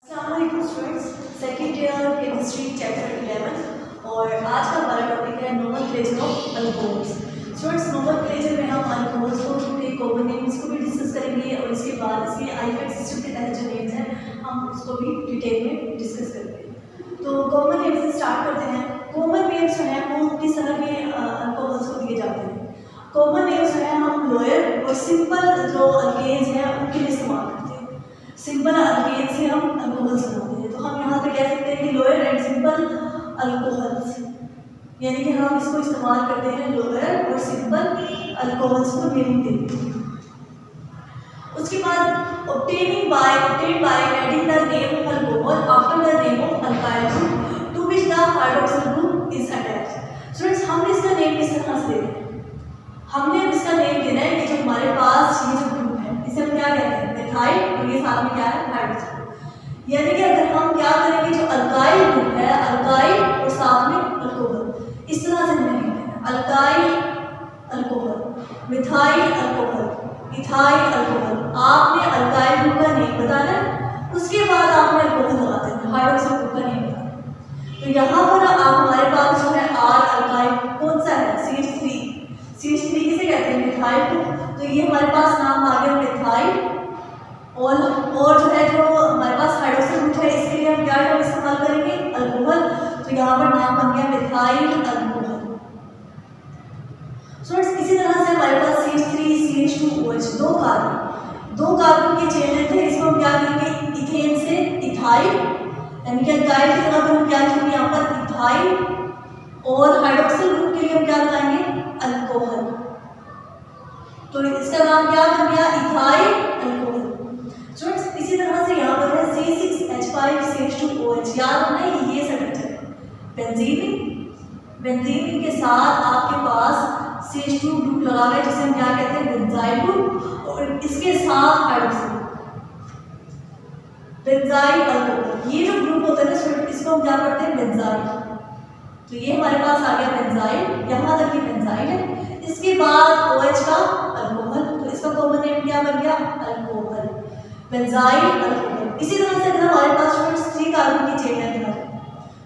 Students, second year chemistry chapter 11 और आज का हमारा टॉपिक है nomenclature of alcohols. Students, nomenclature में हम अल्कोहल्स को उनके कॉमन नेम्स को भी डिस्कस करेंगे और इसके बाद इसके आईफेक्ट सिस्टम के तहत जो नेम्स हैं हम उसको भी डिटेल में डिस्कस करेंगे। तो कॉमन नेम्स से स्टार्ट करते हैं। कॉमन नेम्स जो है वो किस तरह के अल्कोहल्स को दिए जाते हैं। कॉमन नेम्स जो है हम लोअर और सिंपल जो अल्केन्स हैं उनके लिए इस्तेमाल करते हैं। सिंपल अल्केन से हम अल्कोहल्स बनाते हैं, तो हम यहाँ पे कह सकते हैं कि लोअर एंड सिंपल अल्कोहल्स, यानी कि हम इसको इस्तेमाल करते हैं लोअर और सिंपल अल्कोहल्स को नेमिंग देते हैं। उसके बाद obtained by adding the name of alcohol after the name of alkyl group to which the hydroxyl group is attached। Students, हमने इसका नेम किस तरह से देना है? हमने इसका नेम देना है कि जो हमारे पास ये जो ग्रुप है इसे हम क्या कहते हैं, मिथाइल, और ये साथ में क्या है, हाइड्रोजन। यानी कि अगर हम क्या करेंगे, जो अल्काइल ग्रुप है, अल्काइल और साथ में अल्कोहल, इस तरह से हमने लिखना है। Alkyl alcohol, methyl alcohol, ethyl alcohol. आपने अल्काइल ग्रुप का नेम बताना है, उसके बाद आपने अल्कोहल लगा देना, हाइड्रोक्सिल ग्रुप का नेम बताना। तो यहाँ पर आप हमारे पास जो है आर अल्काइल कौन सा है, CH3। CH3 किसे कहते हैं, मिथाइल ग्रुप। तो ये हमारे पास नाम आ गया मिथाइल। और जो है जो हमारे पास हाइड्रोक्सिल ग्रुप है, इसके लिए हम क्या टर्म इस्तेमाल करेंगे, अल्कोहल। तो यहाँ पर नाम बन गया मिथाइल अल्कोहल। स्टूडेंट्स, इसी तरह से हमारे पास CH3 CH2OH दो कार्बन के चेन लेते हैं, इसको हम क्या करेंगे, इथेन से इथाइल, यानी कि अल्काइल की जगह पर हम क्या लिखेंगे यहाँ पर इथाइल, और हाइड्रोक्सिल ग्रुप के लिए हम क्या लगाएंगे, अल्कोहल। तो इसका नाम क्या बन गया, इथाइल अल्कोहल। स्टूडेंट्स, इसी तरह से यहाँ पर है C6H5CH2OH। याद रखना ये स्ट्रक्चर है बेंजीन के साथ आपके पास CH2 ग्रुप लगा हुआ है जिसे हम क्या कहते हैं, बेंजाइल ग्रुप, और इसके साथ हाइड्रोक्सिल बेंजाइल अल्कोहल। ये जो ग्रुप होता है ना स्टूडेंट, इसको हम क्या करते हैं, बेंजाइल। तो ये हमारे पास आ गया बेंजाइल, यहाँ तक ये बेंजाइल है। इसके बाद OH का अल्कोहल, तो इसका कॉमन नेम क्या बन गया, अल्कोहल, बेंजाइल अल्कोहल। इसी तरह से अगर हमारे पास स्टूडेंट्स 3 कार्बन की चेन है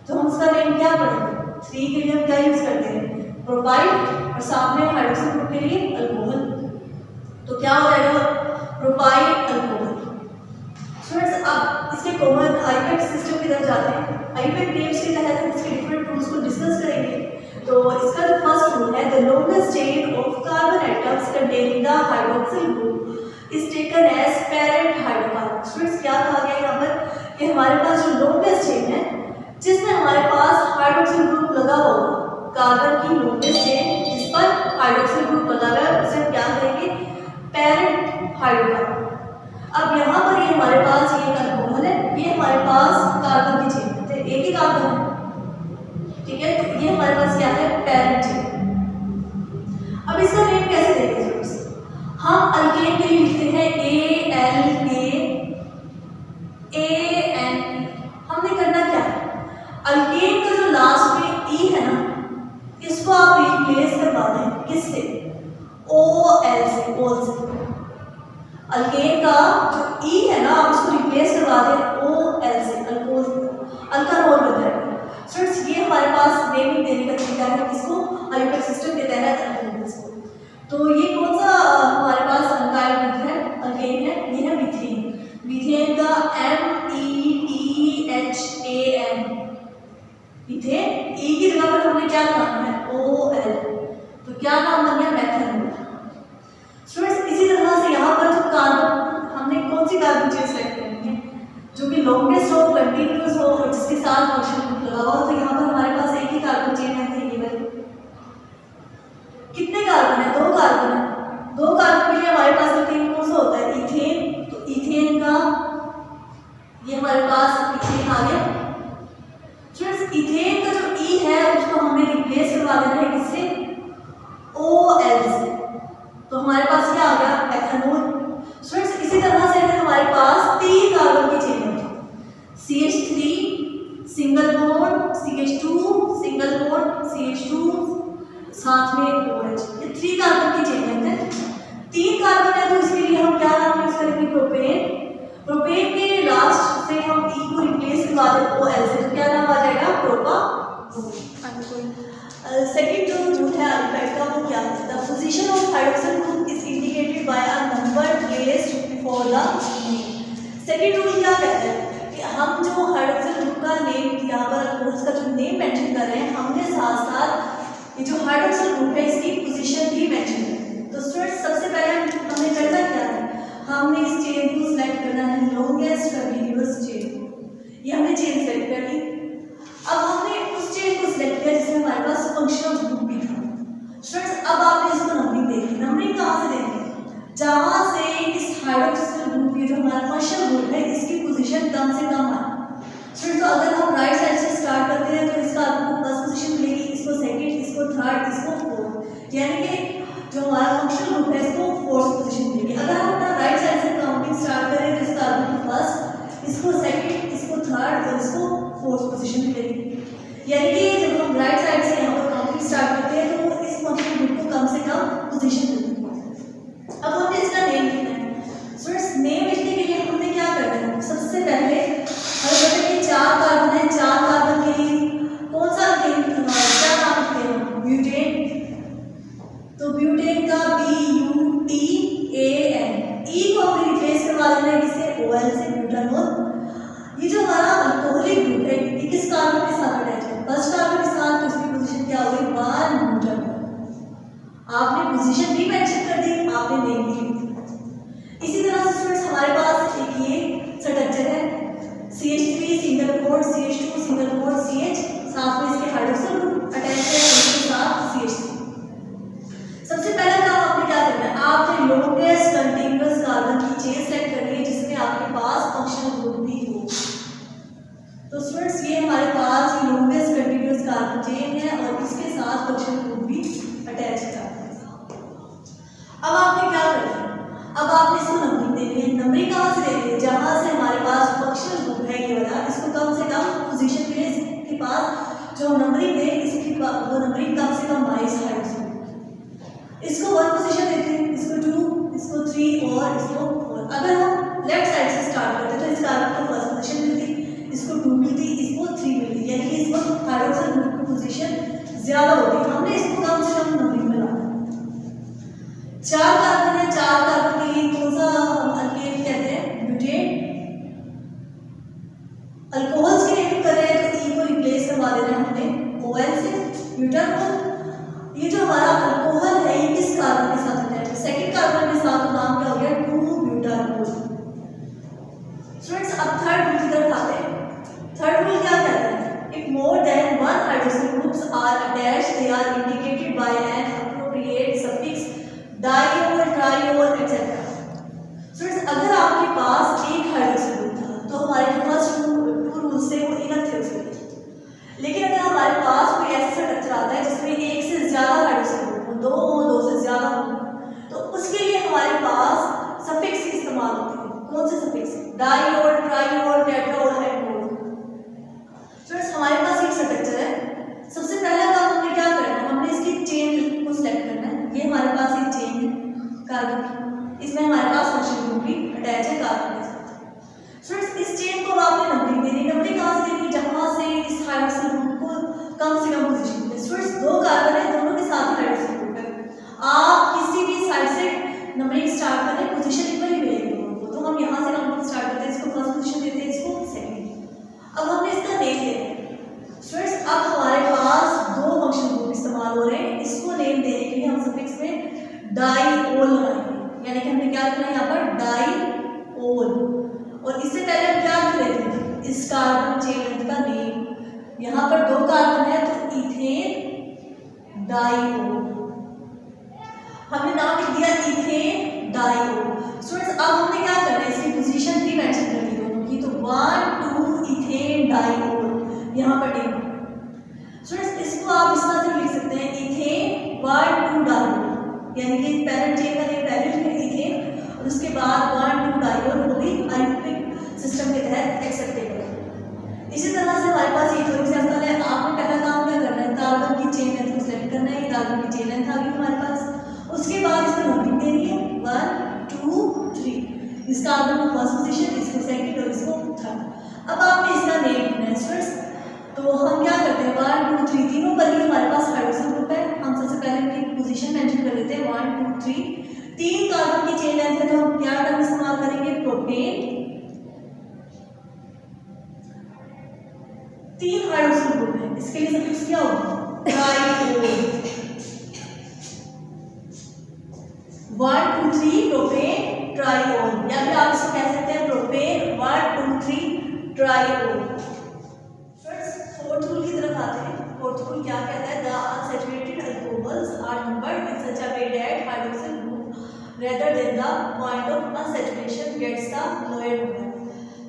तो हम उसका नेम क्या पढ़ेंगे, 3 के लिए हम क्या यूज करते हैं, प्रोपाइल, और साथ में हाइड्रोक्सिल ग्रुप के लिए अल्कोहल। तो क्या हो जाएगा, प्रोपाइल अल्कोहल। स्टूडेंट्स, अब इसके कॉमन आईफेक्ट सिस्टम की तरफ जाते हैं। आईफेक्ट नेम्स के तहत हम इसके डिफरेंट रूल्स को डिस्कस करेंगे। तो इसका जो फर्स्ट रूल है, the longest chain of carbon atoms containing the hydroxyl group is taken as parent hydrocarbon. Students, क्या कहा गया यहाँ पर कि हमारे पास जो लॉन्गेस्ट चेन है जिसमें हमारे पास हाइड्रोक्सिल ग्रुप लगा होगा, कार्बन की लॉन्गेस्ट चेन जिस पर हाइड्रोक्सिल ग्रुप लगा हुआ है, उसे हम क्या कहेंगे, पेरेंट हाइड्रोकार्बन। अब यहाँ पर ये हमारे पास ये अल्कोहल है, ये हमारे पास कार्बन की चेन है, एक ही कार्बन है, ठीक है। तो ये हमारे पास क्या है, पेरेंट चेन। अब इसका नेम कैसे देंगे स्टूडेंट्स, हम अल्केन के लिए लिखते हैं ALKAN। हमने करना क्या है, अल्केन का जो लास्ट में ई है ना, इसको आप रिप्लेस करवा दें किससे, OL से, OL से। अल्केन का जो ई है ना, आप उसको रिप्लेस करवा दें OL से, अल्कोहल बन जाएगा। स्टूडेंट्स, ये हमारे पास नेमिंग देने का तरीका है किसको, आईफेक्ट सिस्टम के तहत अल्कोहल्स को। तो ये कौन सा हमारे पास अल्काइल ग्रुप है, अल्केन है, ये है मीथेन। मीथेन का METHAN, मीथेन, ई की जगह पर हमने क्या नाम है, OL, तो क्या नाम बन गया, मेथनॉल। स्टूडेंट्स, इसी तरह से यहाँ पर जो कार्बन, हमने कौन सी कार्बन चेन सेलेक्ट करनी है, जो कि लॉन्गेस्ट हो, कंटिन्यूस हो और जिसके साथ फंक्शन ग्रुप लगा हुआ हो। तो यहाँ पर हमारे पास एक ही कार्बन चेन है, कितने कार्बन है, 2 कार्बन है। 2 कार्बन के लिए हमारे पास अल्केन कौन सा होता है, इथेन। तो इथेन का ये हमारे पास इथेन आ गया। स्टूडेंट्स, इथेन का जो ई है उसको हमने रिप्लेस करवा देना है किससे, OL से। तो हमारे पास क्या आ गया, एथेनॉल। स्टूडेंट्स, इसी तरह से अगर हमारे पास 3 कार्बन की चेन है, CH3 single bond, CH2 single bond, CH2 साथ में OH, ये 3 कार्बन की चेन है। 3 कार्बन है तो इसके लिए हम क्या नाम यूज करेंगे, प्रोपेन। प्रोपेन के लास्ट से हम ई को रिप्लेस करवा दें ओ एल से, तो क्या नाम आ जाएगा? प्रोपानोल। सेकेंड जो रूल है अल्फाबेट का वो क्या है? The position of hydroxyl group is indicated by a number placed before the name. Second rule क्या कहता है कि हम जो हाइड्रोक्सिल ग्रुप का नेम यहाँ पर अल्कोहल्स का जो नेम मेंशन कर रहे हैं, हमने साथ साथ ये जो हाइड्रोक्सिल ग्रुप है इसकी पोजीशन भी मेंशन कर दी। तो स्टूडेंट्स सबसे पहले हमने करना क्या है, हमने इस चेन को सिलेक्ट करना है, लॉन्गेस्ट कंटिन्यूअस चेन। ये हमने चेन सेलेक्ट कर ली। अब हमने उस चेन को सिलेक्ट किया जिसमें हमारे पास फंक्शनल ग्रुप भी था। स्टूडेंट्स अब आपने इसको नंबरिंग देखी। नंबरिंग कहाँ से देखी? जहाँ से इस हाइड्रोक्सिल ग्रुप की जो हमारा फंक्शनल ग्रुप है इसकी पोजीशन कम से कम आए। स्टूडेंट्स तो अगर हम राइट साइड से स्टार्ट करते हैं तो इसका आपको फर्स्ट पोजीशन मिलेगी, इसको सेकंड, इसको थर्ड, इसको फोर्थ, यानी कि जो हमारा फंक्शनल ग्रुप है इसको फोर्थ पोजीशन मिलेगी। अगर हम अपना राइट साइड से काउंटिंग स्टार्ट करें तो इसका आपको फर्स्ट, इसको सेकंड, इसको थर्ड और इसको फोर्थ पोजीशन मिलेगी। यानी कि जब हम राइट साइड से यहाँ पर काउंटिंग स्टार्ट करते हैं तो वो इस फंक्शनल ग्रुप को कम से कम पोजीशन मिलती है। अब हमने इसका नेम लिखना है। स्टूडेंट्स नेम लिखने के लिए हमने क्या करना है? सबसे पहले अगर बताइए 4 कार्बन है, 4 कार्बन के लिए कौन सा क्या नाम लिखते हैं? ब्यूटेन। तो ब्यूटेन का BUTAN, ई को हमने रिप्लेस करवा देना है किससे? OL से, ब्यूटानोल। ये जो हमारा अल्कोहलिक ग्रुप है ये किस कार्बन के साथ अटैच है? फर्स्ट कार्बन के साथ। तो इसकी पोजीशन क्या हो गई? 1 ब्यूटानोल। आपने पोजीशन भी मेंशन कर दी, आपने नेम भी लिख दिया। इसी तरह से स्टूडेंट्स हमारे पास एक ये स्ट्रक्चर है CH3 single bond, CH2 single bond, CH, साथ में इसके हाइड्रोक्सिल ग्रुप अटैच है उसके साथ CH3। सबसे पहला काम आपने क्या करना है? आपने लॉन्गेस्ट कंटीन्यूअस कार्बन की चेन सेलेक्ट करनी है जिसमें आपके पास फंक्शनल ग्रुप भी हो। तो स्टूडेंट्स ये हमारे पास लॉन्गेस्ट कंटीन्यूअस कार्बन चेन है और इसके साथ फंक्शनल ग्रुप भी अटैच है। अब आपने क्या करना है? अब आपने इसको नंबरिंग देनी है। नंबरिंग कहाँ से देनी है? जहाँ से हमारे पास फंक्शनल ग्रुप है ये वाला, इसको कम से कम पोजीशन मिले इसके पास जो नंबरिंग दे, इसकी वो नंबरिंग कम से कम 22 हाइड्रोक्सिल। इसको 1 पोजीशन देते हैं, इसको 2, इसको 3 और इसको 4। अगर हम लेफ्ट साइड से स्टार्ट करते हैं तो इस कार्बन को फर्स्ट पोजीशन मिलती, इसको 2 मिलती, इसको 3 मिलती, यानी कि इस वक्त हाइड्रोक्सिल ग्रुप की पोजीशन ज्यादा होती। हमने इसको कम से कम नंबरिंग में लाना। 4 कार्बन है, 4 कार्बन के लिए कौन सा अल्केन कहते हैं? ब्यूटेन। अल्कोहल्स के लिए कर रहे हैं तो ई को रिप्लेस करवा देना है हमने OL से, ब्यूटानोल। ये जो हमारा अल्कोहल है ये किस कार्बन के साथ अटैच है? सेकंड कार्बन के साथ। तो नाम क्या हो गया? 2-ब्यूटानोल। स्टूडेंट्स अब थर्ड रूल की तरफ आते हैं। थर्ड रूल क्या कहता है? If more than 1 hydroxyl groups are attached they are indicated by an appropriate suffix diol, triol etcetera. Students अगर आपके पास एक हाइड्रोक्सिल ग्रुप था तो हमारे जो फर्स्ट 2 रूल्स थे वो इनफ थे उसके। लेकिन अगर हमारे पास कोई ऐसा स्ट्रक्चर आता है जिसमें एक से ज्यादा हाइड्रोक्सिल ग्रुप हो, 2 हो, 2 से ज्यादा हो, तो उसके लिए हमारे पास सफिक्स इस्तेमाल होते हैं। कौन से सफिक्स? डाइओल, ट्राइओल, टेट्राओल, एट्रोल। स्टूडेंट्स हमारे पास एक स्ट्रक्चर है। सबसे पहला काम हमने क्या करना है? हमने इसकी चेन को सिलेक्ट करना है। ये हमारे पास एक चेन है कार्बन की, इसमें हमारे पास फंक्शनल ग्रुप भी अटैच है कार्बन के साथ। स्टूडेंट्स इस चेन को आपने नंबरिंग देनी है। नंबरिंग कहाँ से देनी? जहाँ से इस हाइड्रोक्सिल ग्रुप को कम से कम पोजीशन मिले। स्टूडेंट्स 2 कार्बन है, दोनों के साथ हाइड्रोक्सिल ग्रुप है। आप किसी भी साइड से नंबरिंग स्टार्ट करें पोजीशन एक ही मिलेगी दोनों को। तो हम यहाँ से काउंटिंग स्टार्ट करते हैं, इसको फर्स्ट पोजीशन देते हैं, इसको सेकंड। अब हमने इसका नेम ले लिया। स्टूडेंट्स अब हमारे पास 2 फंक्शनल ग्रुप इस्तेमाल हो रहे हैं। इसको नेम देने के लिए हम सफिक्स में डाइओल लगाएंगे, यानी कि हमने क्या करना है यहाँ पर? डाइओल। और इससे पहले हम क्या कर रहे थे? इस कार्बन चेन का नेम। यहाँ पर 2 कार्बन है तो इथेन डाइओल, हमने नाम लिख दिया इथेन डाइओल। स्टूडेंट्स अब हमने क्या करना है? इसकी पोजीशन भी मेंशन कर दी दोनों की। तो 1, 2 इथेन डाइओल यहाँ पर नेम। स्टूडेंट्स इसको आप इस तरह से लिख सकते हैं इथेन 1, 2 डाइओल, यानी कि पैरेंट चेन का नेम पहले लिखें इथेन और उसके बाद 1, 2 डाइओल वो भी आयोनिक सिस्टम के तहत एक्सेप्टेबल है। इसी तरह से हमारे पास ये 2 एग्जांपल है। आपने पहला काम क्या करना है? कार्बन की चेन लेंथ को सिलेक्ट करना है। कार्बन की चेन लेंथ आ गई हमारे पास। उसके बाद इसको नंबरिंग देनी है 1, 2, 3। इस कार्बन को फर्स्ट पोजीशन, इसको सेकंड और इसको थर्ड। अब आपने इसका नेम लिखना है स्टूडेंट्स। तो हम क्या करते हैं 1 2 3 तीनों पर ही हमारे पास हाइड्रोक्सिल ग्रुप है। हम सबसे पहले उनकी पोजीशन मेंशन कर देते हैं 1 2 3। 3 कार्बन की चेन लेंथ है तो हम क्या टर्म इस्तेमाल करेंगे प्रोपेन। 3 हाइड्रोक्सिल ग्रुप है, इसके लिए सफिक्स क्या होगा ट्राईओल। 1 2 3 प्रोपेन ट्राईओल, या फिर आप इसको कह सकते हैं प्रोपेन 1 2 3 ट्राईओल। फोर्थ रूल की तरफ आते हैं। फोर्थ रूल क्या कहता है the unsaturated alcohols are numbered in such a way that hydroxyl group rather than the point of unsaturation gets the lower number.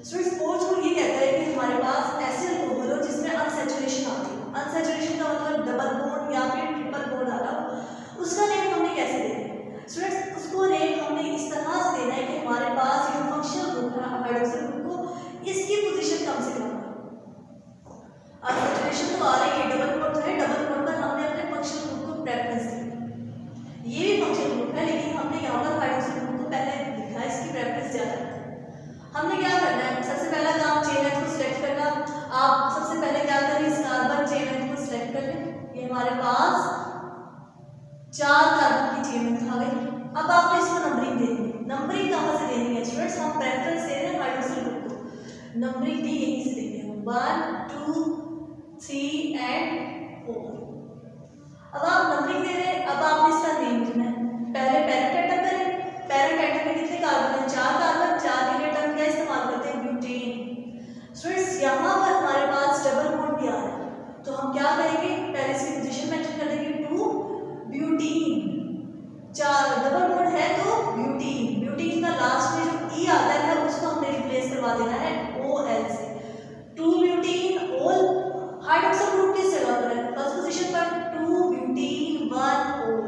Students fourth rule ये कहता है कि हमारे पास ऐसे अल्कोहल हो जिसमें अनसैचुरेशन आती है। अनसैचुरेशन का मतलब डबल बॉन्ड या फिर ट्रिपल बॉन्ड आ रहा हो, उसका नेम हमने कैसे देना है स्टूडेंट्स? उसको नेम हमने इस तरह से देना है कि हमारे पास जो फंक्शनल ग्रुप है हाइड्रोक्सिल ग्रुप को इसकी पोजीशन कम से कम। अनसैचुरेशन तो आ रही है, डबल बॉन्ड है, डबल बॉन्ड पर हमने अपने फंक्शनल ग्रुप को प्रेफरेंस दी। ये भी फंक्शनल ग्रुप है लेकिन हमने यहाँ पर हाइड्रोक्सिल ग्रुप को पहले लिखा है, इसकी प्रेफरेंस ज़्यादा है। हमने क्या करना है सबसे पहला काम चेन लेंथ को सिलेक्ट करना। आप सबसे पहले क्या करें इस कार्बन चेन लेंथ को सिलेक्ट कर लें। ये हमारे पास 4 कार्बन की चेन लेंथ आ गई। अब आपने इसको नंबरिंग देनी है। नंबरिंग कहाँ से देनी है स्टूडेंट्स? हम प्रेफरेंस दे रहे हैं हाइड्रोक्सिल ग्रुप को, नंबरिंग भी यहीं से देनी है 1 2 3 एंड 4। अब आप नंबरिंग दे रहे हैं, अब आपने इसका नेम लिखना है। पहले पैरेंट एटम करें। पैरेंट एटम में कितने कार्बन है 4 कार्बन। 4 के लिए टर्म क्या इस्तेमाल करते हैं ब्यूटेन। स्टूडेंट्स यहाँ पर हमारे पास डबल बॉन्ड भी आ रहा है तो हम क्या करेंगे पहले इसकी पोजीशन मेंशन कर देंगे 2 ब्यूटीन। 4 डबल बॉन्ड है तो ब्यूटीन। ब्यूटीन का लास्ट में जो ई आता है उसको हमने रिप्लेस करवा देना है OL से। 2 ब्यूटीन ओल हाइड्रोक्सिल ग्रुप किस जगह पर है फर्स्ट पोजीशन पर 2 ब्यूटीन 1 ओल।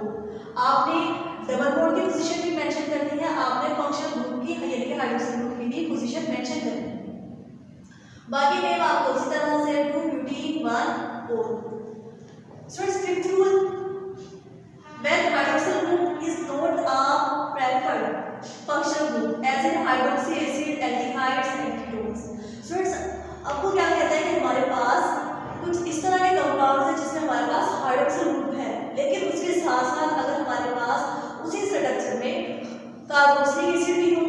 आपने डबल बॉन्ड की पोजीशन भी मेंशन करनी है, आपने फंक्शनल ग्रुप की यानी कि हाइड्रोक्सिल ग्रुप की भी पोजीशन मेंशन करनी है। बाकी नेम आपको इसी तरह से 2 ब्यूटीन 1 ओल। Students fifth rule when hydroxyl group is not a preferred functional group as in hydroxy acid aldehydes and ketones। Students आपको क्या कहता है कि हमारे पास कुछ इस तरह के कंपाउंड्स हैं जिसमें हमारे पास हाइड्रोक्सिल ग्रुप है लेकिन उसके साथ साथ अगर हमारे पास उसी स्ट्रक्चर में कार्बोक्सिलिक एसिड भी हो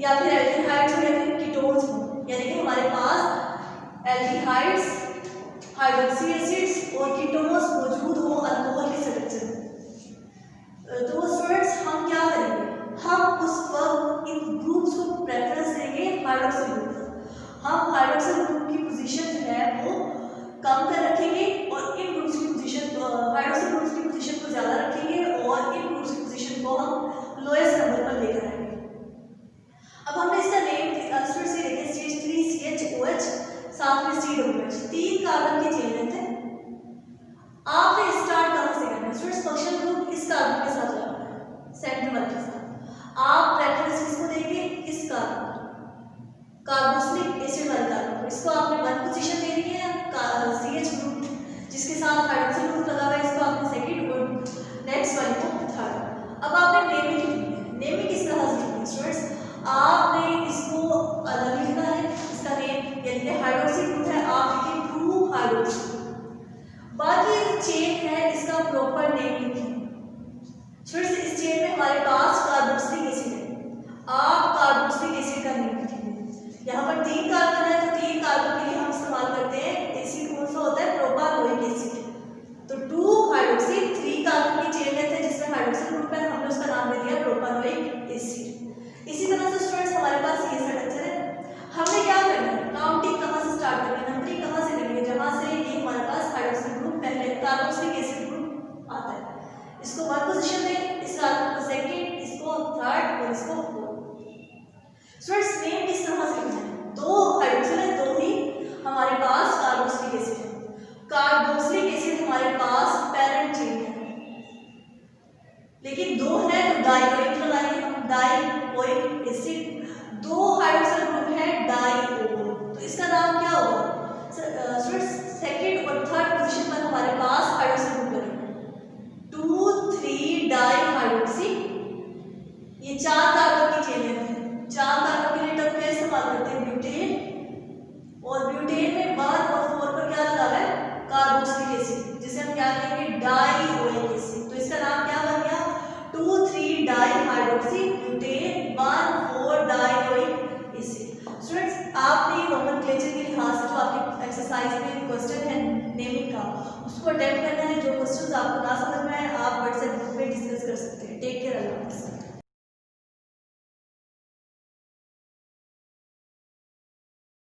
या फिर एल्डिहाइड्स हो या फिर कीटोन्स हो, यानी कि हमारे पास एल्डिहाइड्स हाइड्रोक्सी एसिड्स और कीटोन्स मौजूद हो अल्कोहल के स्ट्रक्चर में, तो स्टूडेंट्स हम क्या करेंगे हम उस वक्त इन ग्रुप्स को प्रेफरेंस देंगे हाइड्रोक्सिल ग्रुप। हम हाइड्रोक्सिल ग्रुप की पोजीशन जो है वो कम कर रखेंगे और इन ग्रुप्स की पोजीशन हाइड्रोक्सिल ग्रुप्स की पोजीशन को ज़्यादा रखेंगे और इन ग्रुप्स की पोजीशन को हम